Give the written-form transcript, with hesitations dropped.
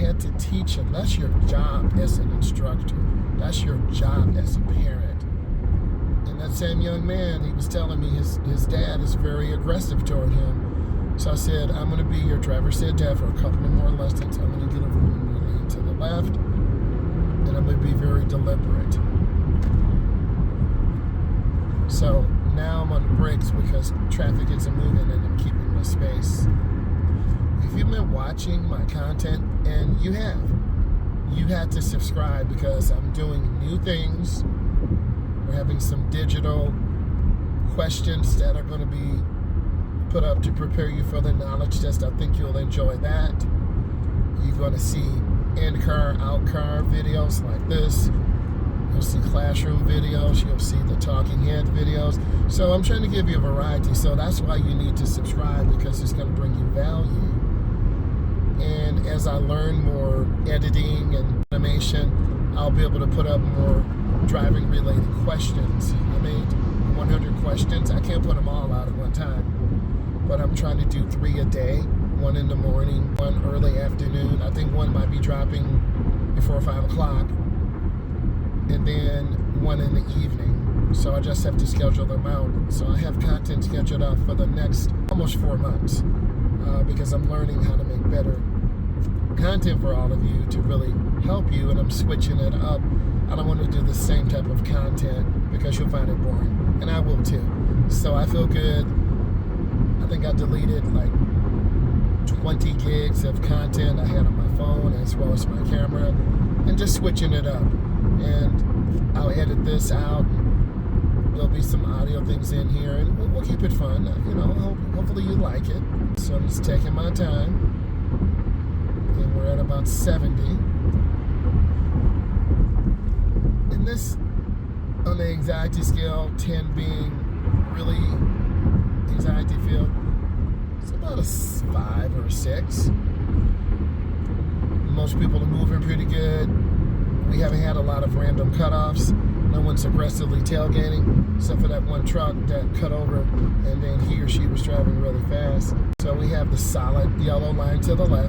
get to teach them. That's your job as an instructor. That's your job as a parent. And that same young man, he was telling me his dad is very aggressive toward him. So I said, I'm going to be your driver's ed dad for a couple of more lessons. I'm going to get over when we lean to the left, and I'm going to be very deliberate. So now I'm on the brakes because traffic isn't moving and I'm keeping my space. If you've been watching my content, and you had to subscribe because I'm doing new things. We're having some digital questions that are going to be put up to prepare you for the knowledge test. I think you'll enjoy that. You're going to see in-car, out-car videos like this. You'll see classroom videos. You'll see the talking head videos. So I'm trying to give you a variety. So that's why you need to subscribe, because it's going to bring you value. And as I learn more editing and animation, I'll be able to put up more driving related questions. I made 100 questions. I can't put them all out at one time, but I'm trying to do 3 a day, 1 in the morning, 1 early afternoon. I think 1 might be dropping before 5 o'clock, and then 1 in the evening. So I just have to schedule them out. So I have content scheduled out for the next almost 4 months, because I'm learning how to make better content for all of you to really help you, and I'm switching it up. I don't want to do the same type of content because you'll find it boring, and I will too. So I feel good. I think I deleted like 20 gigs of content I had on my phone as well as my camera, and just switching it up. And I'll edit this out. There'll be some audio things in here, and we'll keep it fun. You know, hopefully you like it. So I'm just taking my time, and we're at about 70. And this, on the anxiety scale, 10 being really anxiety filled, it's about a 5 or 6. Most people are moving pretty good. We haven't had a lot of random cutoffs. No one's aggressively tailgating, except for that one truck that cut over, and then he or she was driving really fast. So we have the solid yellow line to the left.